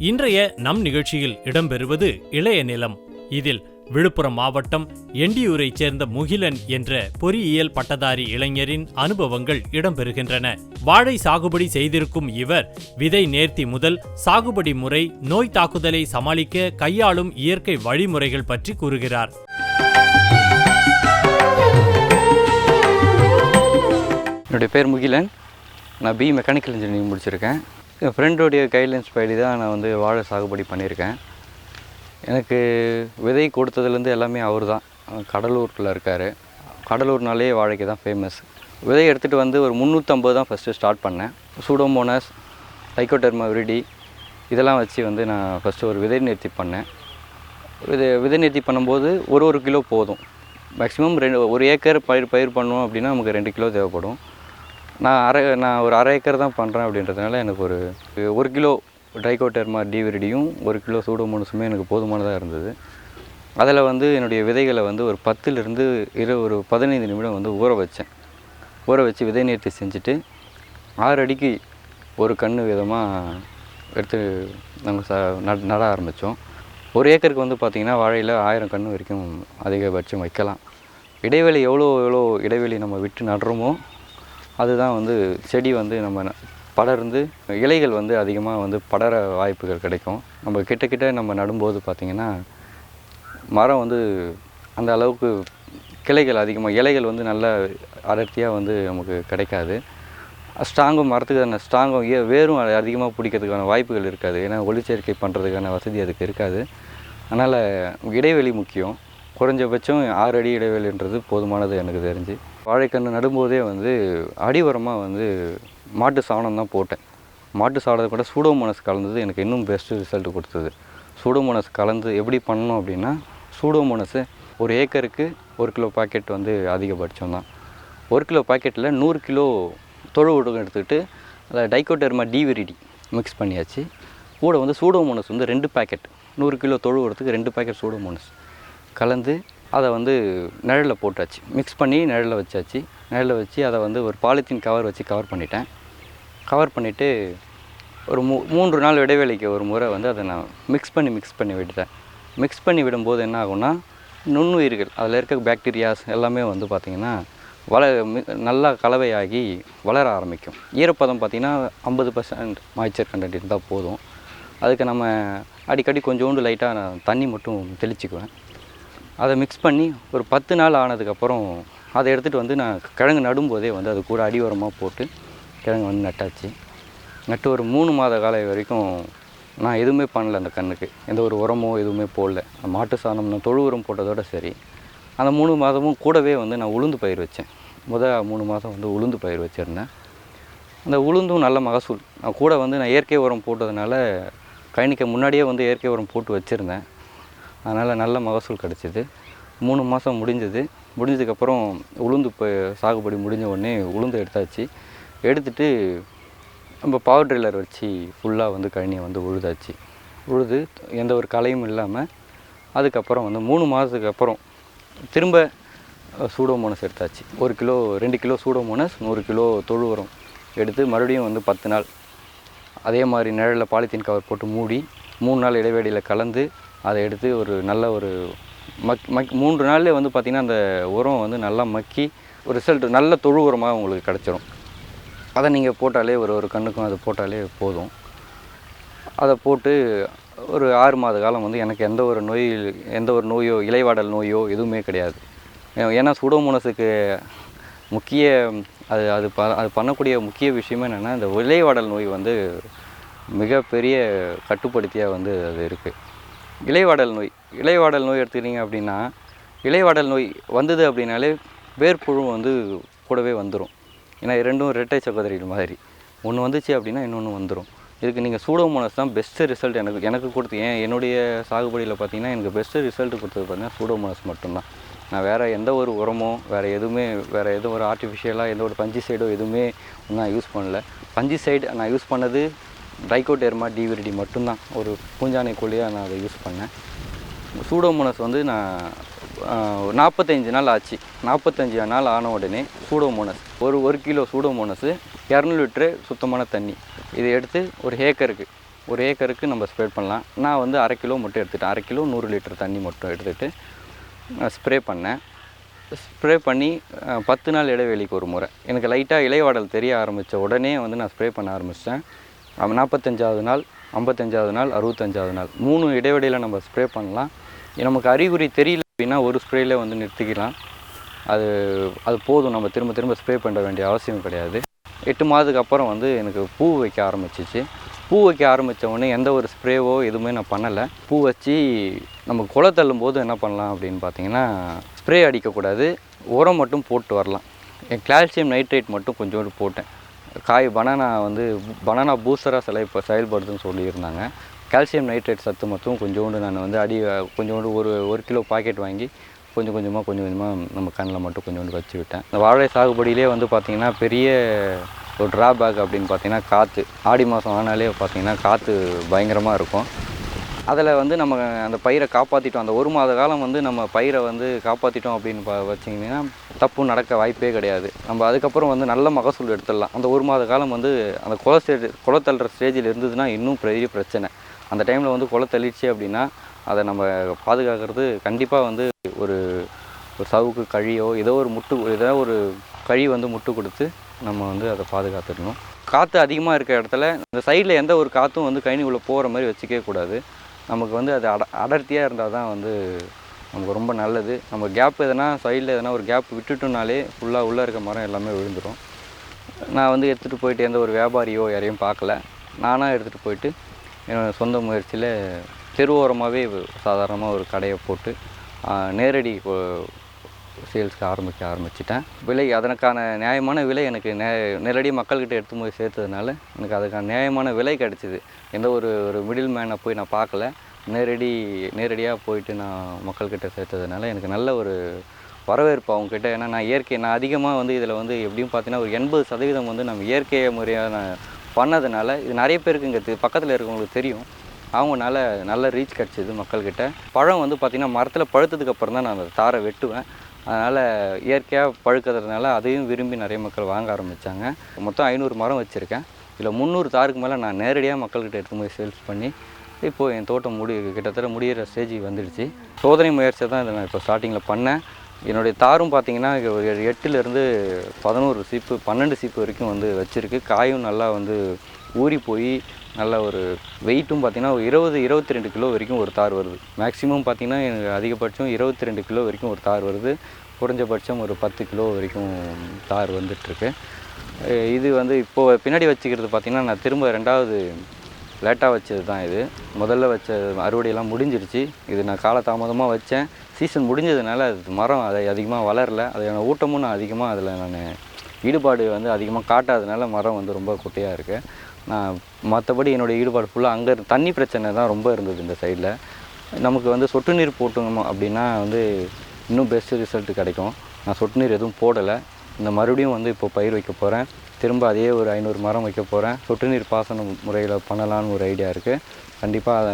இன்றைய நம் நிகழ்ச்சியில் இடம்பெறுவது இளைய நிலம். இதில் விழுப்புரம் மாவட்டம் எண்டியூரைச் சேர்ந்த முகிலன் என்ற பொறியியல் பட்டதாரி இளைஞரின் அனுபவங்கள் இடம்பெறுகின்றன. வாழை சாகுபடி செய்திருக்கும் இவர் விதை நேர்த்தி முதல் சாகுபடி முறை, நோய் தாக்குதலை சமாளிக்க கையாளும் இயற்கை வழிமுறைகள் பற்றி கூறுகிறார். என்னுடைய பேர் முகிலன். நான் மெக்கானிக்கல் இன்ஜினியரிங் முடிச்சிருக்கேன். என் ஃப்ரெண்டோடைய கைட்லைன்ஸ் படி தான் நான் வாழை சாகுபடி பண்ணியிருக்கேன். எனக்கு விதை கொடுத்ததுலேருந்து எல்லாமே அவர் தான். கடலூரில் இருக்கார். கடலூர்னாலே வாழைக்கு தான் ஃபேமஸ். விதை எடுத்துகிட்டு ஒரு 350 தான் ஃபஸ்ட்டு ஸ்டார்ட் பண்ணேன். சூடோமோனாஸ், டைக்கோடெர்மா விரிடி இதெல்லாம் வச்சு நான் ஃபஸ்ட்டு ஒரு விதை நேர்த்தி பண்ணேன். விதை நேர்த்தி பண்ணும்போது ஒரு கிலோ போதும். மேக்ஸிமம் ஒரு ஏக்கர் பயிர் பண்ணோம் அப்படின்னா நமக்கு 2 கிலோ தேவைப்படும். நான் ஒரு அரை ஏக்கர் தான் பண்ணுறேன் அப்படின்றதுனால எனக்கு ஒரு கிலோ ட்ரைகோடெர்மா டிவிரிடியும் 1 கிலோ சூடோமோனஸுமே எனக்கு போதுமானதாக இருந்தது. அதில் என்னுடைய விதைகளை ஒரு 10லிருந்து ஒரு 15 நிமிடம் ஊற வச்சு விதை நேர்த்தி செஞ்சுட்டு 6 அடிக்கு ஒரு கன்று விதமாக எடுத்து நாங்கள் நட ஆரம்பித்தோம். ஒரு ஏக்கருக்கு பார்த்திங்கன்னா வாழையில் 1000 கன்று வரைக்கும் அதிகபட்சம் வைக்கலாம். இடைவெளி எவ்வளோ இடைவெளி நம்ம விட்டு நடுறோமோ அதுதான் செடி நம்ம படர்ந்து இலைகள் அதிகமாக படர வாய்ப்புகள் கிடைக்கும். நம்ம கிட்ட நம்ம நடும்போது பார்த்திங்கன்னா மரம் அந்த அளவுக்கு கிளைகள் அதிகமாக, இலைகள் நல்ல அடர்த்தியாக நமக்கு கிடைக்காது. ஸ்ட்ராங்கும் மரத்துக்கான ஸ்ட்ராங்கும் வேரும் அதிகமாக பிடிக்கிறதுக்கான வாய்ப்புகள் இருக்காது. ஏன்னா ஒளிச்சேர்க்கை பண்ணுறதுக்கான வசதி அதுக்கு இருக்காது. அதனால் இடைவெளி முக்கியம். குறைஞ்சபட்சம் 6 அடி இடைவெளின்றது போதுமானது எனக்கு தெரிஞ்சு. வாழைக்கன்று நடும்போதே அடிவரமாக மாட்டு சாணம் தான் போட்டேன். மாட்டு சாணத்தை கூட சூடோமோனஸ் கலந்தது எனக்கு இன்னும் பெஸ்ட்டு ரிசல்ட் கொடுத்தது. சூடோமோனஸ் கலந்து எப்படி பண்ணணும் அப்படின்னா, சூடோமோனஸு ஒரு ஏக்கருக்கு 1 கிலோ பாக்கெட் அதிகபட்சம் தான். 1 கிலோ பாக்கெட்டில் 100 கிலோ தொழு உரம் எடுத்துக்கிட்டு அதில் டைக்கோடெர்மா டிவிரிடி மிக்ஸ் பண்ணியாச்சு. கூட சூடோமோனஸ் 2 பாக்கெட், 100 கிலோ தொழு உரத்துக்கு 2 பாக்கெட் சூடோமோனஸ் கலந்து அதை நிழலில் போட்டாச்சு. மிக்ஸ் பண்ணி நிழலில் வச்சாச்சு. நிழலில் வச்சு அதை ஒரு பாலித்தீன் கவர் வச்சு கவர் பண்ணிட்டேன். கவர் பண்ணிவிட்டு ஒரு 3 நாள் இடைவேளைக்கு ஒரு முறை அதை நான் மிக்ஸ் பண்ணி விட்டுட்டேன். மிக்ஸ் பண்ணி விடும்போது என்ன ஆகும்னா, நுண்ணுயிர்கள் அதில் இருக்க பாக்டீரியாஸ் எல்லாமே பார்த்திங்கன்னா நல்லா கலவையாகி வளர ஆரம்பிக்கும். ஈரப்பதம் பார்த்திங்கன்னா 50% மாய்ச்சர் கண்டென்ட் இருந்தால் போதும். அதுக்கு நம்ம அடிக்கடி கொஞ்சோண்டு லைட்டாக நான் தண்ணி மட்டும் தெளிச்சுக்குவேன். அதை மிக்ஸ் பண்ணி ஒரு 10 நாள் ஆனதுக்கப்புறம் அதை எடுத்துகிட்டு நான் கிழங்கு நடும்போதே அது கூட அடியோரமாக போட்டு கிழங்கு நட்டாச்சு. நட்டு ஒரு 3 மாத காலம் வரைக்கும் நான் எதுவுமே பண்ணல. அந்த கண்ணுக்கு எந்த ஒரு உரமோ எதுவுமே போடல. மாட்டு சாணம் நான் தொழு உரம் போட்டதோடு சரி. அந்த 3 மாதமும் கூடவே நான் உளுந்து பயிர் வச்சேன். 3 மாதம் உளுந்து பயிர் வச்சுருந்தேன். அந்த உளுந்தும் நல்ல மகசூல். நான் கூட நான் இயற்கை உரம் போட்டதுனால கழனிக்கு முன்னாடியே இயற்கை உரம் போட்டு வச்சுருந்தேன். அதனால் நல்ல மகசூல் கிடச்சிது. 3 மாதம் முடிஞ்சதுக்கப்புறம் உளுந்து சாகுபடி முடிஞ்ச உடனே உளுந்து எடுத்தாச்சு. எடுத்துகிட்டு நம்ம பவர் ட்ரில்லர் வச்சு ஃபுல்லாக கழனியை உழுதாச்சு. உழுது எந்த ஒரு களையும் இல்லாமல் அதுக்கப்புறம் 3 மாதத்துக்கு அப்புறம் திரும்ப சூடோமோனஸ் எடுத்தாச்சு. 1 கிலோ 2 கிலோ சூடோமோனஸ், 100 கிலோ தொழு உரம் எடுத்து மறுபடியும் 10 நாள் அதே மாதிரி நிழலில் பாலித்தீன் கவர் போட்டு மூடி 3 நாள் இடைவெளியில் கலந்து அதை எடுத்து ஒரு நல்ல ஒரு 3 நாள்லேயே பார்த்திங்கன்னா அந்த உரம் நல்லா மக்கி ஒரு ரிசல்ட் நல்ல தொழு உரமாக உங்களுக்கு கிடச்சிரும். அதை நீங்கள் போட்டாலே ஒரு கண்ணுக்கும் அதை போட்டாலே போதும். அதை போட்டு ஒரு 6 மாத காலம் எனக்கு எந்த ஒரு நோயோ இலைவாடல் நோயோ எதுவுமே கிடையாது. ஏன்னா சூடோமோனஸுக்கு முக்கிய அது பண்ணக்கூடிய முக்கிய விஷயமே என்னென்னா, இந்த இலைவாடல் நோய் மிகப்பெரிய கட்டுப்படுத்தியாக அது இருக்குது. இலைவாடல் நோய் எடுத்துக்கிட்டிங்க அப்படின்னா, இலைவாடல் நோய் வந்தது அப்படின்னாலே வேர்ப்புழு கூடவே வந்துடும். ஏன்னா ரெண்டும் இரட்டை சகோதரிகள் மாதிரி. ஒன்று வந்துச்சு அப்படின்னா இன்னொன்று வந்துடும். இதுக்கு நீங்கள் சூடோமோனஸ் தான் பெஸ்ட்டு ரிசல்ட் எனக்கு கொடுத்து. என்னுடைய சாகுபடியில் பார்த்திங்கன்னா எனக்கு பெஸ்ட்டு ரிசல்ட் கொடுத்தது பார்த்திங்கன்னா சூடோமோனஸ் மட்டும்தான். நான் வேறு எந்த ஒரு உரமோ வேறு எதுவும் ஒரு ஆர்டிஃபிஷியலாக எந்த ஒரு பஞ்சிசைடோ எதுவுமே நான் யூஸ் பண்ணல. பஞ்சிசைடு நான் யூஸ் பண்ணது ட்ரைகோடெர்மா டிவிரிடி மட்டும்தான். ஒரு பூஞ்சானை கோழியாக நான் அதை யூஸ் பண்ணேன். சூடோமோனஸ் நான் 45 நாள் ஆச்சு. 45 நாள் ஆன உடனே சூடோமோனஸ் ஒரு கிலோ சூடோமோனஸு 200 லிட்டரு சுத்தமான தண்ணி இதை எடுத்து ஒரு ஏக்கருக்கு ஒரு ஏக்கருக்கு நம்ம ஸ்ப்ரே பண்ணலாம். நான் வந்து 1/2 கிலோ மட்டும் எடுத்துகிட்டேன். 1/2 கிலோ 100 லிட்டர் தண்ணி மட்டும் எடுத்துகிட்டு ஸ்ப்ரே பண்ணேன். ஸ்ப்ரே பண்ணி 10 நாள் இடைவெளிக்கு ஒரு முறை. எனக்கு லைட்டாக இலைவாடல் தெரிய ஆரம்பித்த உடனே வந்து நான் ஸ்ப்ரே பண்ண ஆரம்பிச்சிட்டேன். 45வது நாள், 55வது நாள், 65வது நாள் 3 இடைவெளியில் நம்ம ஸ்ப்ரே பண்ணலாம். நமக்கு அறிகுறி தெரியல அப்படின்னா ஒரு ஸ்ப்ரேயில் வந்து நிறுத்திக்கலாம். அது அது போதும். நம்ம திரும்ப திரும்ப ஸ்ப்ரே பண்ண வேண்டிய அவசியம் கிடையாது. 8 மாதத்துக்கு அப்புறம் வந்து எனக்கு பூ வைக்க ஆரம்பிச்சிச்சு. பூ வைக்க ஆரம்பித்த உடனே எந்த ஒரு ஸ்ப்ரேவோ எதுவுமே நான் பண்ணலை. பூ வச்சு நம்ம குலை தள்ளும் போது என்ன பண்ணலாம் அப்படின்னு பார்த்தீங்கன்னா, ஸ்ப்ரே அடிக்கக்கூடாது, உரம் மட்டும் போட்டு வரலாம். கால்சியம் நைட்ரேட் மட்டும் கொஞ்சோண்டு போட்டேன். பனானா பூஸ்டராக செயல்படுதுன்னு சொல்லியிருந்தாங்க. கால்சியம் நைட்ரேட் சத்து மட்டும் கொஞ்சோண்டு நான் வந்து கொஞ்சோண்டு ஒரு கிலோ பாக்கெட் வாங்கி கொஞ்சம் கொஞ்சமாக நம்ம கண்ணில் மட்டும் கொஞ்சோண்டு வச்சு விட்டேன். இந்த வாழை சாகுபடியிலே வந்து பார்த்திங்கன்னா பெரிய ஒரு ட்ராபேக் அப்படின்னு பார்த்திங்கன்னா காற்று. ஆடி மாதம் ஆனாலே பார்த்திங்கன்னா காற்று பயங்கரமாக இருக்கும். அதில் வந்து நம்ம அந்த பயிரை காப்பாற்றிட்டோம், அந்த 1 மாத காலம் வந்து நம்ம பயிரை வந்து காப்பாற்றிட்டோம் அப்படின்னு வச்சிங்கன்னா தப்பு நடக்க வாய்ப்பே கிடையாது. நம்ம அதுக்கப்புறம் வந்து நல்ல மகசூல் எடுத்துடலாம். அந்த 1 மாத காலம் வந்து அந்த குலை தள்ளுற ஸ்டேஜில் இருந்ததுன்னா இன்னும் பெரிய பிரச்சனை. அந்த டைமில் வந்து குலை தள்ளிடுச்சு அப்படின்னா அதை நம்ம பாதுகாக்கிறது கண்டிப்பாக வந்து ஒரு சவுக்கு கழியோ ஏதோ ஒரு கழி வந்து முட்டு கொடுத்து நம்ம வந்து அதை பாதுகாத்துடணும். காற்று அதிகமாக இருக்க இடத்துல இந்த சைடில் எந்த ஒரு காற்றும் வந்து கழனிக்குள்ளே போகிற மாதிரி வச்சுக்கவே கூடாது. நமக்கு வந்து அது அடர்த்தியாக இருந்தால் தான் வந்து நமக்கு ரொம்ப நல்லது. நம்ம சைடில் எதனா ஒரு கேப் விட்டுட்டோம்னாலே ஃபுல்லாக உள்ளே இருக்க மரம் எல்லாமே விழுந்துடும். நான் வந்து எடுத்துகிட்டு போயிட்டு எந்த ஒரு வியாபாரியோ யாரையும் பார்க்கல, நானாக எடுத்துகிட்டு போயிட்டு என்னோடய சொந்த முயற்சியில் தெருவோரமாகவே சாதாரணமாக ஒரு கடையை போட்டு நேரடி சேல்ஸ்க்கு ஆரம்பிச்சிட்டேன். அதற்கான நியாயமான விலை எனக்கு நேரடியாக மக்கள்கிட்ட எடுத்து போய் சேர்த்ததுனால எனக்கு அதுக்கான நியாயமான விலை கிடச்சிது. எந்த ஒரு மிடில் மேனை போய் நான் பார்க்கல, நேரடியாக போயிட்டு நான் மக்கள்கிட்ட சேர்த்ததுனால எனக்கு நல்ல ஒரு வரவேற்பு அவங்கக்கிட்ட. ஏன்னா நான் அதிகமாக வந்து இதில் வந்து எப்படியும் பார்த்தீங்கன்னா ஒரு 80% வந்து நம்ம இயற்கை முறையாக நான் பண்ணதுனால இது நிறைய பேருக்கு இங்கே பக்கத்தில் இருக்கவங்களுக்கு தெரியும். அவங்கனால நல்ல ரீச் கிடச்சிது மக்கள்கிட்ட. பழம் வந்து பார்த்திங்கன்னா மரத்தில் பழுத்ததுக்கப்புறம் தான் நான் அந்த தாரை வெட்டுவேன். அதனால் இயற்கையாக பழுக்கிறதுனால அதையும் விரும்பி நிறைய மக்கள் வாங்க ஆரம்பித்தாங்க. மொத்தம் 500 மரம் வச்சுருக்கேன். இதில் 300 தாருக்கு மேலே நான் நேரடியாக மக்கள்கிட்ட எடுத்து போய் சேல்ஸ் பண்ணி இப்போது என் தோட்டம் கிட்டத்தட்ட முடிகிற ஸ்டேஜுக்கு வந்துடுச்சு. சோதனை முயற்சியை தான் இதை நான் இப்போ ஸ்டார்டிங்கில் பண்ணேன். என்னுடைய தாரும் பார்த்திங்கன்னா ஒரு 8லேருந்து 11 சீப்பு 12 சீப்பு வரைக்கும் வந்து வச்சுருக்கு. காயும் நல்லா வந்து ஊறி போய் நல்ல ஒரு வெயிட்டும் பார்த்திங்கன்னா 22 கிலோ வரைக்கும் ஒரு தார் வருது. மேக்ஸிமம் பார்த்திங்கன்னா எனக்கு அதிகபட்சம் 22 கிலோ வரைக்கும் ஒரு தார் வருது. குறைஞ்சபட்சம் ஒரு 10 கிலோ வரைக்கும் தார் வந்துட்டுருக்கு. இது வந்து இப்போது பின்னாடி வச்சுக்கிறது பார்த்திங்கன்னா நான் திரும்ப 2வது லேட்டாக வச்சது தான் இது. முதல்ல வச்ச அறுவடையெல்லாம் முடிஞ்சிருச்சு. இது நான் காலதாமதமாக வச்சேன். சீசன் முடிஞ்சதுனால அது மரம் அதிகமாக வளரல. அதையான ஊட்டமும் நான் அதிகமாக ஈடுபாடு வந்து அதிகமாக காட்டாததுனால மரம் வந்து ரொம்ப குட்டையாக இருக்குது. நான் மற்றபடி என்னுடைய ஈடுபாடு ஃபுல்லாக அங்கே தண்ணி பிரச்சனை தான் ரொம்ப இருந்தது இந்த சைடில். நமக்கு வந்து சொட்டு நீர் போட்டோம் அப்படின்னா வந்து இன்னும் பெஸ்ட்டு ரிசல்ட்டு கிடைக்கும். நான் சொட்டு நீர் எதுவும் போடலை. இந்த மறுபடியும் வந்து இப்போ பயிர் வைக்க போகிறேன். திரும்ப அதே ஒரு 500 மரம் வைக்க போகிறேன். சொட்டு நீர் பாசன முறையில் பண்ணலான்னு ஒரு ஐடியா இருக்குது. கண்டிப்பாக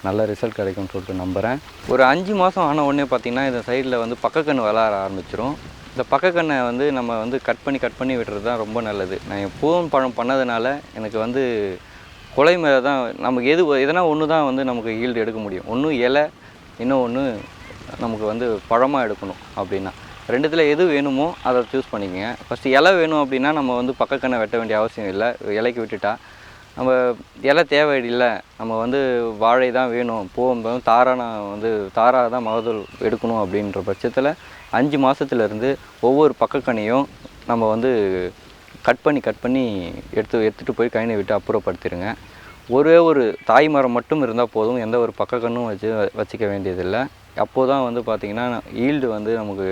நல்ல ரிசல்ட் கிடைக்கும்னு சொல்லிட்டு நம்புகிறேன். ஒரு 5 மாதம் ஆன உடனே பார்த்திங்கன்னா இந்த சைடில் வந்து பக்கக்கன்று வளர ஆரம்பிச்சிடும். இந்த பக்கக்கன்னை வந்து நம்ம வந்து கட் பண்ணி விடுறது தான் ரொம்ப நல்லது. நான் பூவன் பழம் பண்ணதுனால எனக்கு வந்து கொலை மேலே தான் நமக்கு எதனா ஒன்று தான் வந்து நமக்கு ஈல்டு எடுக்க முடியும். ஒன்று இலை, இன்னொன்று நமக்கு வந்து பழமாக எடுக்கணும். அப்படின்னா 2த்தில் எது வேணுமோ அதை சூஸ் பண்ணிக்கங்க. ஃபஸ்ட்டு இலை வேணும் அப்படின்னா நம்ம வந்து பக்கக்கன்னை வெட்ட வேண்டிய அவசியம் இல்லை. இலைக்கு விட்டுட்டா நம்ம இலை தேவையில்லை, நம்ம வந்து வாழை தான் வேணும், பூவம் தாராக தான் மகசூல் எடுக்கணும் அப்படின்ற பட்சத்தில் 5 மாதத்துலேருந்து ஒவ்வொரு பக்கக்கனியும் நம்ம வந்து கட் பண்ணி எடுத்துகிட்டு போய் கழனி விட்டு அப்புறப்படுத்திடுங்க. ஒரே ஒரு தாய் மரம் மட்டும் இருந்தால் போதும். எந்த ஒரு பக்கக்கன்னும் வச்சுக்க வேண்டியதில்லை. அப்போது தான் வந்து பார்த்திங்கன்னா ஈல்டு வந்து நமக்கு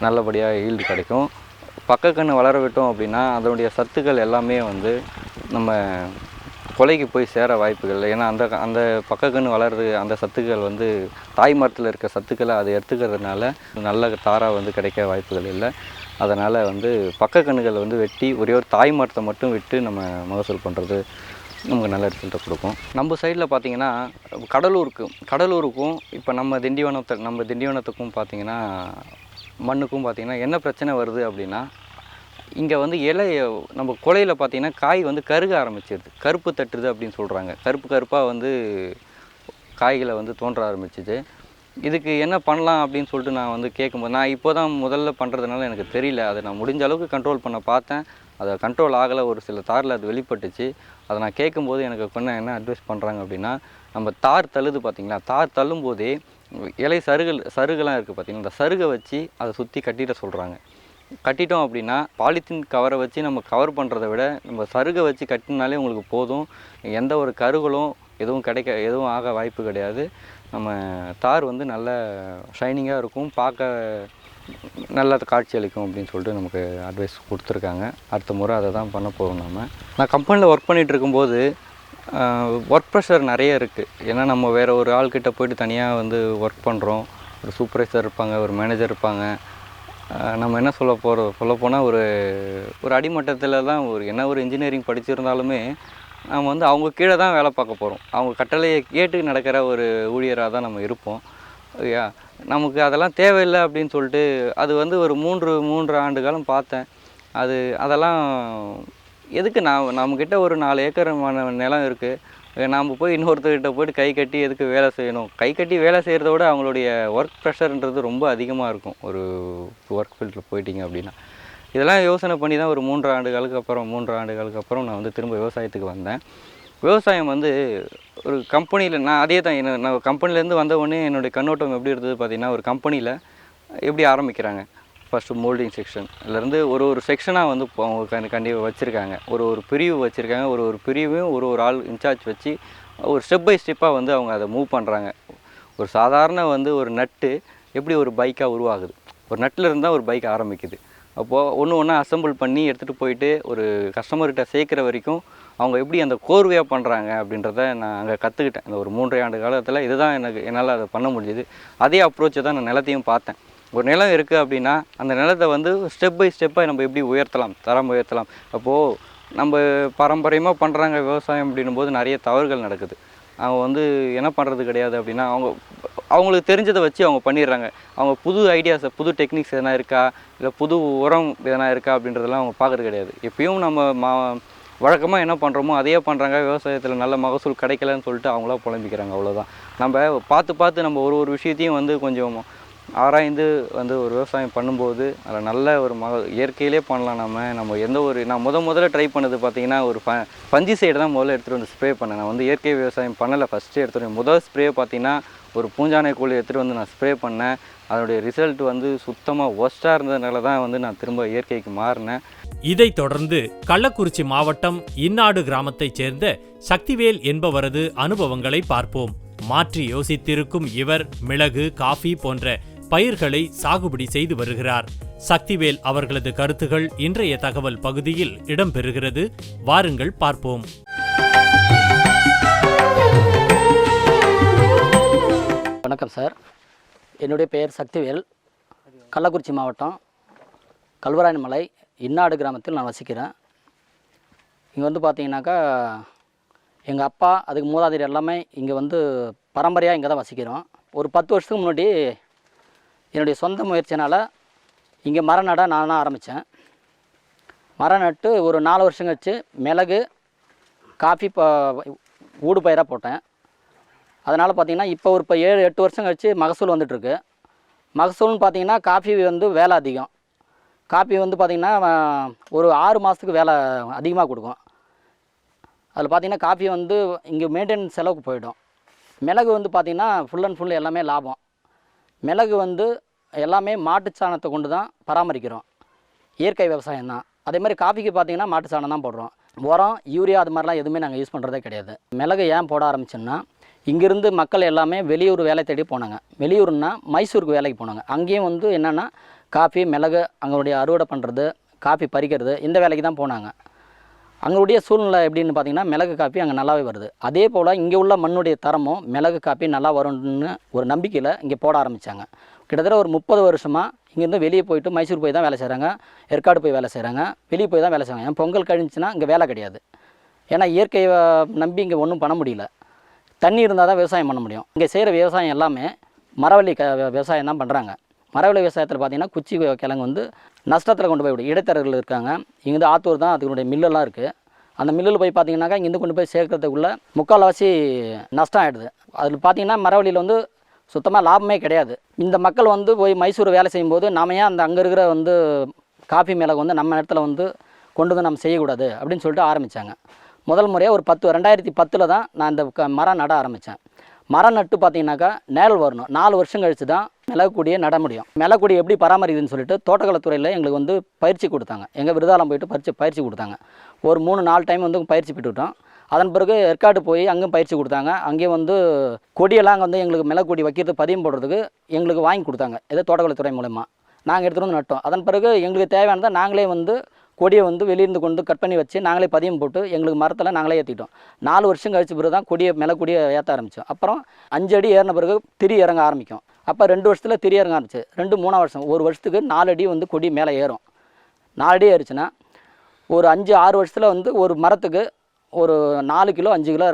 நல்லபடியாக ஈல்டு கிடைக்கும். பக்கக்கன்று வளர விட்டோம் அப்படின்னா அதனுடைய சத்துக்கள் எல்லாமே வந்து நம்ம கொலைக்கு போய் சேர வாய்ப்புகள் இல்லை. ஏன்னா அந்த பக்கக்கன்று வளர்றது அந்த சத்துக்கள் வந்து தாய் மரத்தில் இருக்க சத்துக்களை அதை எடுத்துக்கிறதுனால நல்ல தாராக வந்து கிடைக்க வாய்ப்புகள் இல்லை. அதனால் வந்து பக்கக்கன்றுகள் வந்து வெட்டி ஒரே ஒரு தாய் மரத்தை மட்டும் விட்டு நம்ம மகசூல் பண்ணுறது நமக்கு நல்ல ரிசல்ட்டை கொடுக்கும். நம்ம சைடில் பார்த்திங்கன்னா கடலூருக்கும் இப்போ நம்ம திண்டிவனத்துக்கும் பார்த்திங்கன்னா மண்ணுக்கும் பார்த்திங்கன்னா என்ன பிரச்சனை வருது அப்படின்னா இங்கே வந்து இலை நம்ம கொலையில் பார்த்திங்கன்னா காய் வந்து கருக ஆரம்பிச்சிருது, கருப்பு தட்டுது அப்படின்னு சொல்கிறாங்க. கருப்பு கருப்பாக வந்து காய்களை வந்து தோன்ற ஆரம்பிச்சிது. இதுக்கு என்ன பண்ணலாம் அப்படின்னு சொல்லிட்டு நான் வந்து கேட்கும்போது, நான் இப்போ தான் முதல்ல பண்ணுறதுனால எனக்கு தெரியல. அதை நான் முடிஞ்ச அளவுக்கு கண்ட்ரோல் பண்ண பார்த்தேன். அதை கண்ட்ரோல் ஆகலை. ஒரு சில தாரில் அது வெளிப்பட்டுச்சு. அதை நான் கேட்கும்போது எனக்கு கொஞ்சம் என்ன அட்வைஸ் பண்ணுறாங்க அப்படின்னா, நம்ம தார் தள்ளுது பார்த்திங்களா, தார் தள்ளும்போதே இலை சருகெல்லாம் இருக்குது பார்த்திங்களா, அந்த சருகை வச்சு அதை சுற்றி கட்டிட சொல்கிறாங்க. கட்டிட்டோம் அப்படின்னா பாலித்தீன் கவரை வச்சு நம்ம கவர் பண்ணுறதை விட நம்ம சருகை வச்சு கட்டினாலே உங்களுக்கு போதும். எந்த ஒரு கருகளும் எதுவும் ஆக வாய்ப்பு கிடையாது. நம்ம தார் வந்து நல்ல ஷைனிங்காக இருக்கும், பார்க்க நல்ல காட்சி அளிக்கும் அப்படின்னு சொல்லிட்டு நமக்கு அட்வைஸ் கொடுத்துருக்காங்க. அடுத்த முறை அதை தான் பண்ண போகிறோம். நான் கம்பெனியில் ஒர்க் பண்ணிகிட்டு இருக்கும்போது ஒர்க் ப்ரெஷர் நிறைய இருக்குது. ஏன்னா நம்ம வேறு ஒரு ஆள்கிட்ட போய்ட்டு தனியாக வந்து ஒர்க் பண்ணுறோம். ஒரு சூப்பர்வைசர் இருப்பாங்க, ஒரு மேனேஜர் இருப்பாங்க. நம்ம என்ன சொல்லப்போனால் ஒரு அடிமட்டத்தில் தான் ஒரு இன்ஜினியரிங் படிச்சிருந்தாலுமே நம்ம வந்து அவங்க கீழே தான் வேலை பார்க்க போகிறோம். அவங்க கட்டளையை கேட்டு நடக்கிற ஒரு ஊழியராக தான் நம்ம இருப்போம். ஐயா, நமக்கு அதெல்லாம் தேவையில்லை அப்படின்னு சொல்லிட்டு அது வந்து ஒரு 3 ஆண்டு காலம் பார்த்தேன். அதெல்லாம் எதுக்கு? நம்மக்கிட்ட ஒரு 4 ஏக்கர் நிலம் இருக்குது. நாம் போய் இன்னொருத்தர்கிட்ட போய்ட்டு கை கட்டி எதுக்கு வேலை செய்யணும்? கை கட்டி வேலை செய்கிறத விட அவங்களுடைய ஒர்க் ப்ரெஷர்ன்றது ரொம்ப அதிகமாக இருக்கும் ஒரு ஒர்க் ஃபீல்டில் போயிட்டீங்க அப்படின்னா. இதெல்லாம் யோசனை பண்ணி தான் ஒரு 3 ஆண்டுகளுக்கு அப்புறம் நான் வந்து திரும்ப விவசாயத்துக்கு வந்தேன். விவசாயம் வந்து ஒரு கம்பெனியில் நான் அதே தான் நான் கம்பெனிலேருந்து வந்த உடனே என்னுடைய கண்ணோட்டம் எப்படி இருந்தது பார்த்திங்கன்னா, ஒரு கம்பெனியில் எப்படி ஆரம்பிக்கிறாங்க, ஃபஸ்ட்டு மோல்டிங் செக்ஷன்லேருந்து ஒரு செக்ஷனாக வந்து அவங்க கண்டிப்பாக வச்சுருக்காங்க. ஒரு பிரிவு வச்சுருக்காங்க. ஒரு பிரிவையும் ஒரு ஆள் இன்சார்ஜ் வச்சு ஒரு ஸ்டெப் பை ஸ்டெப்பாக வந்து அவங்க அதை மூவ் பண்ணுறாங்க. ஒரு சாதாரண வந்து ஒரு நட்டு எப்படி ஒரு பைக்காக உருவாகுது, ஒரு நட்டில் இருந்தால் ஒரு பைக் ஆரம்பிக்குது. அப்போது ஒன்று அசெம்பிள் பண்ணி எடுத்துகிட்டு போயிட்டு ஒரு கஸ்டமர்கிட்ட சேர்க்குற வரைக்கும் அவங்க எப்படி அந்த கோர்வையாக பண்ணுறாங்க அப்படின்றத நான் அங்கே கற்றுக்கிட்டேன். அந்த ஒரு 3 ஆண்டு காலத்தில் இதுதான் என்னால் அதை பண்ண முடியுது. அதே அப்ரோச்சை தான் நான் நிலத்தையும் பார்த்தேன். ஒரு நிலம் இருக்குது அப்படின்னா அந்த நிலத்தை வந்து ஸ்டெப் பை ஸ்டெப்பாக நம்ம எப்படி தரம் உயர்த்தலாம். அப்போது நம்ம பாரம்பரியமாக பண்ணுறாங்க விவசாயம் அப்படின்னும் போது நிறைய தவறுகள் நடக்குது. அவங்க வந்து என்ன பண்ணுறது கிடையாது அப்படின்னா, அவங்களுக்கு தெரிஞ்சதை வச்சு அவங்க பண்ணிடுறாங்க. அவங்க புது ஐடியாஸை, புது டெக்னிக்ஸ் எதனா இருக்கா, இல்லை புது உரம் எதனா இருக்கா அப்படின்றதெல்லாம் அவங்க பார்க்குறது கிடையாது. எப்பயும் நம்ம வழக்கமாக என்ன பண்ணுறோமோ அதையே பண்ணுறாங்க. விவசாயத்தில் நல்ல மகசூல் கிடைக்கலன்னு சொல்லிட்டு அவங்களா புலம்பிக்கிறாங்க, அவ்வளோதான். நம்ம பார்த்து நம்ம ஒரு விஷயத்தையும் வந்து கொஞ்சம் ஆராய்ந்து வந்து ஒரு விவசாயம் பண்ணும்போது அதில் நல்ல ஒரு இயற்கையிலே பண்ணலாம். நான் முதல்ல ட்ரை பண்ணது பார்த்திங்கன்னா ஒரு பஞ்சு சைடு தான் முதல்ல எடுத்துகிட்டு வந்து ஸ்ப்ரே பண்ணேன். நான் வந்து இயற்கை விவசாயம் பண்ணலை. ஃபஸ்ட்டு எடுத்துகிட்டு முதல் ஸ்ப்ரே பார்த்திங்கன்னா ஒரு பூஞ்சானை கோழி எடுத்துகிட்டு வந்து நான் ஸ்ப்ரே பண்ணேன். அதனுடைய ரிசல்ட் வந்து சுத்தமாக ஒஸ்ட்டாக இருந்ததுனால தான் வந்து நான் திரும்ப இயற்கைக்கு மாறினேன். இதைத் தொடர்ந்து கள்ளக்குறிச்சி மாவட்டம் இன்னாடு கிராமத்தைச் சேர்ந்த சக்திவேல் என்பவரது அனுபவங்களை பார்ப்போம். மாற்றி யோசித்திருக்கும் இவர் மிளகு, காஃபி போன்ற பயிர்களை சாகுபடி செய்து வருகிறார். சக்திவேல் அவர்களது கருத்துகள் இன்றைய தகவல் பகுதியில் இடம்பெறுகிறது. வாருங்கள் பார்ப்போம். வணக்கம் சார், என்னுடைய பெயர் சக்திவேல். கள்ளக்குறிச்சி மாவட்டம் கல்வராயன்மலை இன்னாடு கிராமத்தில் நான் வசிக்கிறேன். இங்கே வந்து பார்த்தீங்கன்னாக்கா எங்கள் அப்பா அதுக்கு மூதாதையர் எல்லாமே இங்கே வந்து பரம்பரையாக இங்கே தான் வசிக்கிறோம். ஒரு 10 வருஷத்துக்கு முன்னாடி என்னுடைய சொந்த முயற்சினால் இங்கே மரம் நட நான் தான் ஆரம்பித்தேன். மரம் நட்டு ஒரு 4 வருஷம் கழிச்சு மிளகு, காஃபி ஊடு பயிராக போட்டேன். அதனால் பார்த்திங்கன்னா இப்போ ஒரு 7-8 வருஷம் கழிச்சு மகசூல் வந்துட்டுருக்கு. மகசூல்னு பார்த்திங்கன்னா காஃபி வந்து வேலை அதிகம். காஃபி வந்து பார்த்திங்கன்னா ஒரு 6 மாதத்துக்கு வேலை அதிகமாக கொடுக்கும். அதில் பார்த்திங்கன்னா காஃபி வந்து இங்கே மெயின்டெனன்ஸ் செலவுக்கு போயிடும். மிளகு வந்து பார்த்திங்கன்னா ஃபுல் அண்ட் ஃபுல் எல்லாமே லாபம். மிளகு வந்து எல்லாமே மாட்டுச்சாணத்தை கொண்டு தான் பராமரிக்கிறோம். இயற்கை விவசாயம் தான். அதே மாதிரி காஃபிக்கு பார்த்திங்கன்னா மாட்டுச்சாணம் தான் போடுறோம். உரம், யூரியா அது மாதிரிலாம் எதுவுமே நாங்கள் யூஸ் பண்ணுறதே கிடையாது. மிளகு ஏன் போட ஆரம்பிச்சோன்னா, இங்கேருந்து மக்கள் எல்லாமே வெளியூர் வேலை தேடி போனாங்க. வெளியூர்னா மைசூருக்கு வேலைக்கு போனாங்க. அங்கேயும் வந்து என்னென்னா காஃபி, மிளகு அங்களுடைய அறுவடை பண்ணுறது, காஃபி பறிக்கிறது, இந்த வேலைக்கு தான் போனாங்க. அங்களுடைய சூழ்நிலை எப்படின்னு பார்த்திங்கன்னா மிளகு காஃபி அங்கே நல்லாவே வருது. அதே போல் இங்கே உள்ள மண்ணுடைய தரமும் மிளகு காஃபி நல்லா வரும்னு ஒரு நம்பிக்கையில் இங்கே போட ஆரம்பித்தாங்க. கிட்டத்தட்ட ஒரு 30 வருஷமாக இங்கேருந்து வெளியே போயிட்டு மைசூர் போய் தான் வேலை செய்கிறாங்க, ஏற்காடு போய் வேலை செய்கிறாங்க, வெளியே போய் தான் வேலை செய்கிறாங்க. ஏன் பொங்கல் கழிஞ்சுன்னா இங்கே வேலை கிடையாது. ஏன்னா இயற்கையை நம்பி இங்கே ஒன்றும் பண்ண முடியல. தண்ணி இருந்தால் தான் விவசாயம் பண்ண முடியும். இங்கே செய்கிற விவசாயம் எல்லாமே மரவள்ளி விவசாயம் தான் பண்ணுறாங்க. மரவள்ளி விவசாயத்தில் பார்த்திங்கன்னா குச்சி கிழங்கு வந்து நஷ்டத்தில் கொண்டு போய் விடும். இடைத்தரகர்கள் இருக்காங்க. இங்கேருந்து ஆத்தூர் தான் அதனுடைய மில்லெல்லாம் இருக்குது. அந்த மில்லில் போய் பார்த்தீங்கன்னாக்கா இங்கேருந்து கொண்டு போய் சேர்க்கறதுக்குள்ளே முக்கால்வாசி நஷ்டம் ஆகிடுது. அதில் பார்த்தீங்கன்னா மரவள்ளியில் வந்து சுத்தமாக லாபமே கிடையாது. இந்த மக்கள் வந்து போய் மைசூர் வேலை செய்யும்போது நாம ஏன் அந்த அங்கே இருக்கிற வந்து காஃபி மிளகு வந்து நம்ம இடத்துல வந்து கொண்டு வந்து நம்ம செய்யக்கூடாது அப்படின்னு சொல்லிட்டு ஆரம்பித்தாங்க. முதல் முறையாக ஒரு 2010 தான் நான் இந்த மரம் நட ஆரம்பித்தேன். மரம் நட்டு பார்த்தீங்கன்னாக்கா நேல் வரணும். 4 வருஷம் கழித்து தான் மிளகுக்கொடியை நட முடியும். மிளகுக்கொடி எப்படி பராமரிக்குதுன்னு சொல்லிட்டு தோட்டக்கலைத்துறையில் எங்களுக்கு வந்து பயிற்சி கொடுத்தாங்க. எங்கள் விருதாலம் போயிட்டு பயிற்சி கொடுத்தாங்க. ஒரு 3-4 டைம் வந்து பயிற்சி பெற்றுக்கிட்டோம். அதன் பிறகு ஏற்காடு போய் அங்கேயும் பயிற்சி கொடுத்தாங்க. அங்கேயும் வந்து கொடியெல்லாம் வந்து எங்களுக்கு மிளகுக்கொடி வைக்கிறது பதியம் போடுறதுக்கு எங்களுக்கு வாங்கி கொடுத்தாங்க. ஏதோ தோட்டக்கலைத்துறை மூலமாக நாங்கள் எடுத்துகிட்டு வந்து நட்டோம். அதன் பிறகு எங்களுக்கு தேவையானதை நாங்களே வந்து கொடியை வந்து வெளியிருந்து கொண்டு கட் பண்ணி வச்சு நாங்களே பதியம் போட்டு எங்களுக்கு மரத்தில் நாங்களே ஏற்றிட்டோம். 4 வருஷம் கழிச்ச பிறகு தான் மிளகுக்கொடியை ஏற்ற ஆரம்பித்தோம். அப்புறம் 5 அடி ஏறின பிறகு திரி இறங்க ஆரம்பிக்கும். அப்போ 2 வருஷத்தில் திரி இறங்க ஆரம்பிச்சு 3 வருஷம் 1 வருஷத்துக்கு 4 அடி வந்து கொடி மேலே ஏறும். 4 அடி ஏறிச்சுன்னா ஒரு 5-6 வருஷத்தில் வந்து ஒரு மரத்துக்கு ஒரு 4 கிலோ 5 கிலோ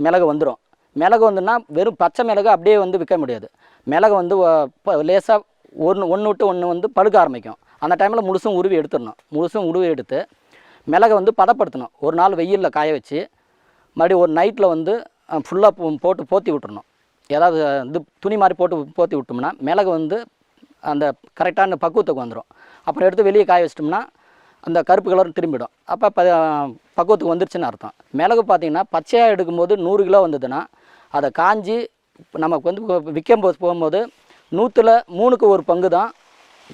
மிளகு வந்துடும். மிளகு வந்துன்னா வெறும் பச்சை மிளகு அப்படியே வந்து விற்க முடியாது. மிளகு வந்து லேசாக ஒன்று விட்டு ஒன்று வந்து பழுக்க ஆரம்பிக்கும். அந்த டைமில் முழுசும் உருவி எடுத்துடணும். முழுசும் உருவி எடுத்து மிளகை வந்து பதப்படுத்தணும். ஒரு நாள் வெயிலில் காய வச்சு மறுபடியும் ஒரு நைட்டில் வந்து ஃபுல்லாக போட்டு போற்றி விட்டுறணும். ஏதாவது இது துணி மாதிரி போட்டு போற்றி விட்டோம்னா மிளகு வந்து அந்த கரெக்டான பக்குவத்துக்கு வந்துடும். அப்புறம் எடுத்து வெளியே காய வச்சிட்டோம்னா அந்த கருப்பு கலர் திரும்பிடும். அப்போ பக்குவத்துக்கு வந்துருச்சுன்னு அர்த்தம். மிளகு பார்த்திங்கன்னா பச்சையாக எடுக்கும்போது 100 கிலோ வந்ததுன்னா அதை காஞ்சி நமக்கு வந்து விற்கும் போகும்போது 100ல் 3க்கு 1 பங்கு தான்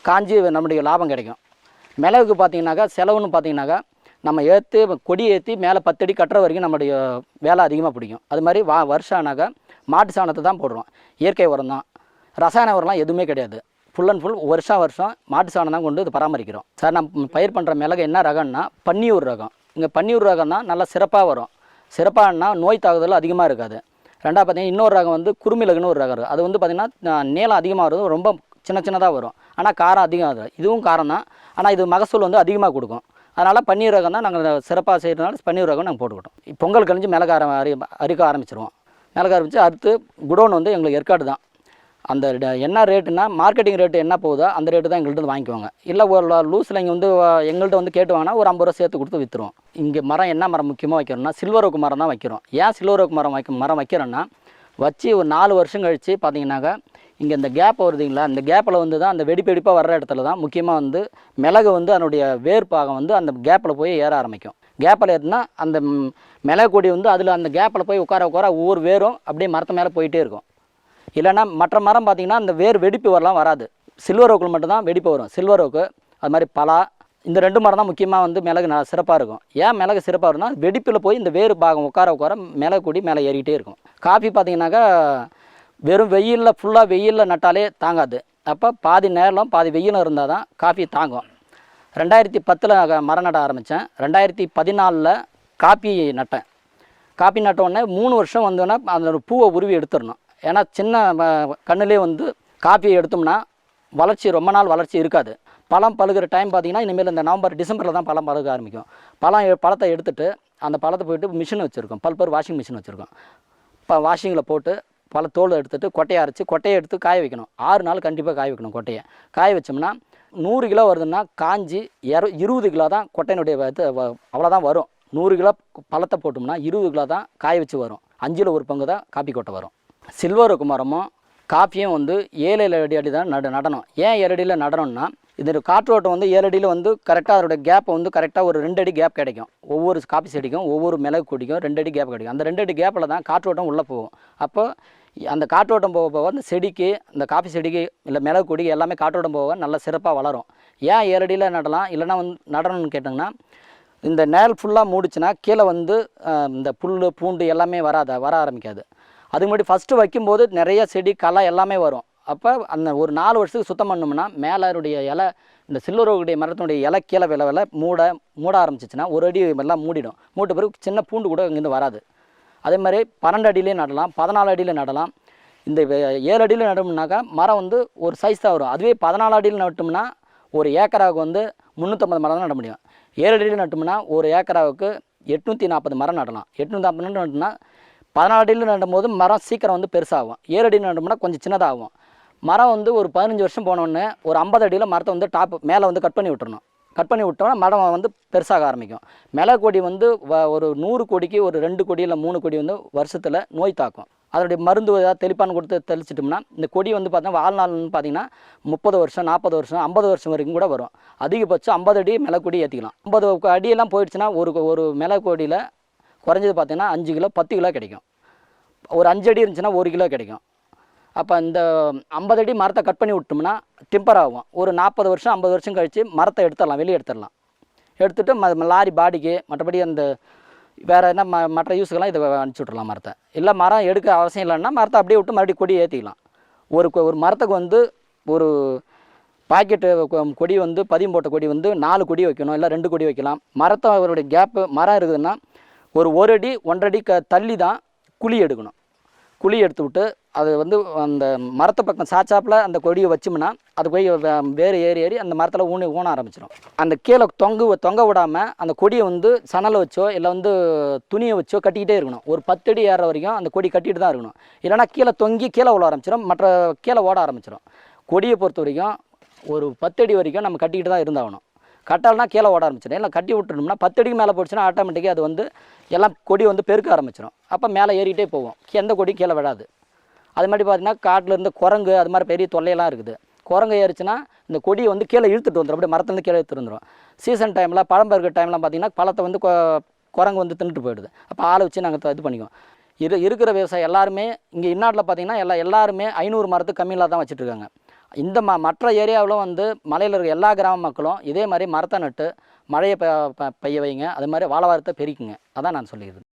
காஞ்சி நம்முடைய லாபம் கிடைக்கும். மிளகுக்கு பார்த்திங்கனாக்கா செலவுன்னு பார்த்திங்கனாக்கா நம்ம கொடி ஏற்றி மேலே 10 அடி கட்டுற வரைக்கும் நம்முடைய வேலை அதிகமாக பிடிக்கும். அது மாதிரி வருஷம் ஆனாக்கா மாட்டு சாணத்தை தான் போடுறோம். இயற்கை உரம் தான், ரசாயன உரம்லாம் எதுவுமே கிடையாது. ஃபுல் அண்ட் ஃபுல் வருஷம் மாட்டு சாணம் தான் கொண்டு இது பராமரிக்கிறோம். சார் நம்ம பயிர் பண்ணுற மிளகு என்ன ரகம்னா பன்னியூர் ரகம். இங்கே பன்னியூர் ரகம் தான் நல்லா சிறப்பாக வரும். சிறப்பாகனா நோய் தாக்குதல் அதிகமாக இருக்காது. ரெண்டாவது பார்த்திங்கன்னா இன்னொரு ரகம் வந்து குறுமிளகுன்னு ஒரு ரகம் இருக்குது. அது வந்து பார்த்திங்கன்னா நீளம் அதிகமாக வரும், ரொம்ப சின்னதாக வரும். ஆனால் காரம் அதிகம் ஆகுது. இதுவும் காரம் தான், ஆனால் இது மகசூல் வந்து அதிகமாக கொடுக்கும். அதனால் பன்னீர் ரகம் தான் நாங்கள் சிறப்பாக செய்கிறதுனால பன்னீர் ரகம் நாங்கள் போட்டுக்கிட்டோம். பொங்கல் கழிஞ்சு மிளகு அறுக்க ஆரம்பிச்சிருவோம். மிளகு ஆரம்பித்து அடுத்து குடோன் வந்து எங்களுக்கு ஏற்காடு தான். அந்த என்ன ரேட்டுன்னா மார்க்கெட்டிங் ரேட்டு என்ன போகுதோ அந்த ரேட்டு தான் எங்கள்கிட்ட வாங்கிக்குவாங்க. இல்லை ஒரு லூஸில் இங்கே வந்து எங்கள்கிட்ட வந்து கேட்டு வாங்கினா ஒரு 50 ரூபா சேர்த்து கொடுத்து விற்றுருவோம். இங்கே மரம் என்ன மரம் முக்கியமாக வைக்கிறோம்னா சில்வர் ஓக்கு மரம் தான் வைக்கிறோம். ஏன் சில்வர் ஓக்கு மரம் வைக்கிறோன்னா வச்சு ஒரு 4 வருஷம் கழித்து பார்த்தீங்கன்னாக்கா இங்கே இந்த கேப் வருதுங்களா, இந்த கேப்பில் வந்து தான் அந்த வெடிப்பாக வர்ற இடத்துல தான் முக்கியமாக வந்து மிளகு வந்து அதனுடைய வேர்ப்பாகம் வந்து அந்த கேப்பில் போய் ஏற ஆரம்பிக்கும். கேப்பில் ஏறினா அந்த மிளகு கொடி வந்து அதில் அந்த கேப்பில் போய் உட்கார ஒவ்வொரு வேரும் அப்படியே மரத்து மேலே போயிட்டே இருக்கும். இல்லைன்னா மற்ற மரம் பார்த்திங்கன்னா அந்த வேர் வெடிப்பு வரலாம் வராது. சில்வர் ஓக்கில் மட்டும்தான் வெடிப்பு வரும். சில்வர் ஓக்கு அது மாதிரி பலா, இந்த 2 மரம் தான் முக்கியமாக வந்து மிளகு சிறப்பாக இருக்கும். ஏன் மிளகு சிறப்பாக இருக்குன்னா வெடிப்பில் போய் இந்த வேறு பாகம் உட்கார மிளகு கொடி மேலே ஏறிக்கிட்டே இருக்கும். காஃபி பார்த்திங்கனாக்கா வெறும் வெயிலில் ஃபுல்லாக வெயிலில் நட்டாலே தாங்காது. அப்போ பாதி நேரம் பாதி வெயிலும் இருந்தால் தான் காஃபி தாங்கும். 2010 மரம் நட ஆரம்பித்தேன். 2014 காப்பி நட்டேன். காப்பி நட்ட உடனே 3 வருஷம் வந்தோன்னா அந்த பூவை உருவி எடுத்துடணும். ஏன்னா சின்ன கண்ணுலேயே வந்து காப்பியை எடுத்தோம்னா ரொம்ப நாள் வளர்ச்சி இருக்காது. பழம் பழுகிற டைம் பார்த்திங்கன்னா இனிமேல் இந்த நவம்பர் டிசம்பரில் தான் பழம் பழுக ஆரம்பிக்கும். பழத்தை எடுத்துகிட்டு அந்த பழத்தை போய்ட்டு மிஷின் வச்சுருக்கோம். பல்பர் வாஷிங் மிஷின் வச்சுருக்கோம். இப்போ வாஷிங்கில் போட்டு தோல் எடுத்துகிட்டு கொட்டையை அரைச்சி கொட்டையை எடுத்து காய வைக்கணும். 6 நாள் கண்டிப்பாக காய வைக்கணும். கொட்டையை காய வச்சோம்னா 100 கிலோ வருதுன்னா காஞ்சி 20 கிலோ தான் கொட்டையினுடைய இது அவ்வளோதான் வரும். 100 கிலோ பழத்தை போட்டோம்னா 20 கிலோ தான் காய வச்சு வரும். 5ல் 1 பங்கு தான் காப்பி கொட்டை வரும். சில்வர் ஓக்கு மரமும் காப்பியும் வந்து 7 அடி தான் நடணும். ஏன் 7 அடியில் நடணும்னா இது காற்றோட்டம் வந்து 7 அடியில் வந்து கரெக்டாக அதோட கேப்பை வந்து கரெக்டாக ஒரு 2 அடி கேப் கிடைக்கும். ஒவ்வொரு காப்பி செடிக்கும் ஒவ்வொரு மிளகு கொடிக்கும் 2 அடி கேப் கிடைக்கும். அந்த 2 அடி கேப்பில் தான் காற்றோட்டம் உள்ளே போகும். அப்போ அந்த காற்றோட்டம் போக அந்த செடிக்கு, இந்த காப்பி செடிக்கு இல்லை மிளகு கொடிக்கு எல்லாமே காற்றோட்டம் போக நல்லா சிறப்பாக வளரும். ஏன் 7 அடியில் நடலாம் இல்லைனா வந்து நடணும்னு கேட்டிங்கன்னா இந்த நேல் ஃபுல்லாக மூடிச்சுன்னா கீழே வந்து இந்த புல் பூண்டு எல்லாமே வர ஆரம்பிக்காது. அதுக்கு முன்னாடி ஃபஸ்ட்டு வைக்கும்போது நிறைய செடி களை எல்லாமே வரும். அப்போ அந்த ஒரு 4 வருஷத்துக்கு சுத்தம் பண்ணோம்னா மேலருடைய இலை, இந்த சில்வர் ஓக்குடைய மரத்தினுடைய இலை கீழே விலை மூட ஆரம்பிச்சிச்சுன்னா 1 அடி எல்லாம் மூடிடும். மூட்ட பிறகு சின்ன பூண்டு கூட இங்கேருந்து வராது. அதே மாதிரி 12 அடியிலே நடலாம், 14 அடியில் நடலாம். இந்த 7 அடியில் நட்டோம்னாக்கா மரம் வந்து ஒரு சைஸ் தான் வரும். அதுவே 14 அடியில் நட்டோம்னா ஒரு ஏக்கராவுக்கு வந்து 350 மரம் தான் நட முடியும். 7 அடியில் நட்டோம்னா ஒரு ஏக்கராவுக்கு 840 மரம் நடலாம். 840 நட்டோம்னா 14 அடியில் நடும்போது மரம் சீக்கிரம் வந்து பெருசாகும். 7 அடியில் நட்டோம்னா கொஞ்சம் சின்னதாகும். மரம் வந்து ஒரு 15 வருஷம் போனோடனே ஒரு 50 அடியில் மரத்தை வந்து டாப் மேலே வந்து கட் பண்ணி விட்டுறணும். கட் பண்ணி விட்டோம்னா மரம் வந்து பெருசாக ஆரம்பிக்கும். மிளகு கொடி வந்து ஒரு 100 கொடிக்கு ஒரு 2 கொடி இல்லை 3 கொடி வந்து வருஷத்தில் நோய் தாக்கும். அதனுடைய மருந்து ஏதாவது தெளிப்பான் கொடுத்து தெளிச்சிட்டோம்னா இந்த கொடி வந்து பார்த்தீங்கன்னா வாழ்நாள்னு பார்த்தீங்கன்னா 30 வருஷம் 40 வருஷம் 50 வருஷம் வரைக்கும் கூட வரும். அதிகபட்சம் 50 அடி மிளகு கொடி ஏற்றிக்கலாம். 50 அடியெல்லாம் போயிடுச்சுன்னா ஒரு மிளகு கொடியில் குறைஞ்சது பார்த்தீங்கன்னா 5 கிலோ 10 கிலோ கிடைக்கும். ஒரு 5 அடி இருந்துச்சுன்னா 1 கிலோ கிடைக்கும். அப்போ இந்த 50 அடி மரத்தை கட் பண்ணி விட்டோம்னா டிம்பர் ஆகும். ஒரு 40 வருஷம் 50 வருஷம் கழித்து மரத்தை எடுத்துடலாம், வெளியே எடுத்துடலாம். எடுத்துகிட்டு லாரி பாடிக்கு மற்றபடி அந்த வேறு என்ன மற்ற யூஸுக்கெல்லாம் இதை அனுப்பிச்சி விட்றலாம் மரத்தை. இல்லை மரம் எடுக்க அவசியம் இல்லைன்னா மரத்தை அப்படியே விட்டு மறுபடியும் கொடி ஏற்றிக்கலாம். ஒரு மரத்துக்கு வந்து ஒரு பாக்கெட்டு கொடி வந்து 10 போட்ட கொடி வந்து 4 கொடி வைக்கணும், இல்லை 2 கொடி வைக்கலாம். மரத்தை அவருடைய கேப்பு மரம் இருக்குதுன்னா ஒரு அடி 1.5 அடி தள்ளி தான் குழி எடுக்கணும். குழி எடுத்து விட்டு அது வந்து அந்த மரத்தை பக்கம் சாச்சாப்பில் அந்த கொடியை வச்சோம்னா அது போய் வேறு ஏறி அந்த மரத்தில் ஊன ஆரம்பிச்சிடும். அந்த கீழே தொங்க விடாமல் அந்த கொடியை வந்து சணலை வச்சோ இல்லை வந்து துணியை வச்சோ கட்டிக்கிட்டே இருக்கணும். ஒரு 10 அடி ஏற வரைக்கும் அந்த கொடி கட்டிட்டு தான் இருக்கணும். இல்லைனா கீழே விழ ஆரம்பிச்சிடும், கீழே ஓட ஆரம்பிச்சிடும். கொடியை பொறுத்த வரைக்கும் ஒரு 10 அடி வரைக்கும் நம்ம கட்டிக்கிட்டு தான் இருந்தாகணும். கட்டால்னா கீழே ஓட ஆரம்பிச்சிடும். இல்லை கட்டி விட்டுட்டோம்னா 10 அடிக்கு மேலே போச்சுன்னா ஆட்டோமேட்டிக்காக அது வந்து எல்லாம் கொடி வந்து பெருக்க ஆரம்பிச்சிடும். அப்போ மேலே ஏறிக்கிட்டே போகும், எந்த கொடி கீழே விடாது. அது மாதிரி பார்த்தீங்கன்னா காட்டில் இருந்து குரங்கு அது மாதிரி பெரிய தொல்லையெல்லாம் இருக்குது. குரங்கு ஏறிச்சுன்னா இந்த கொடியை வந்து கீழே இழுத்துட்டு வந்துடும், அப்படியே மரத்துலேருந்து கீழே இழுத்துட்டு வந்துடும். சீசன் டைமில் பழம் பருக்கிற டைம்லாம் பார்த்தீங்கன்னா பழத்தை வந்து குரங்கு வந்து தின்னுட்டு போயிடுது. அப்போ ஆளை வச்சு நாங்கள் இது பண்ணிக்குவோம். இருக்கிற விவசாயம் எல்லாருமே இங்கே இந்நாட்டில் பார்த்தீங்கன்னா எல்லாருமே 500 மரத்துக்கு கம்மியில் தான் வச்சுட்ருக்காங்க. இந்த மற்ற ஏரியாவிலும் வந்து மலையில் இருக்கிற எல்லா கிராம மக்களும் இதே மாதிரி மரத்தை நட்டு மழையை பெய்ய வைங்க, அது மாதிரி வாழ்வாதாரத்தை பெருக்குங்க. அதான் நான் சொல்லிக்கிறேன்.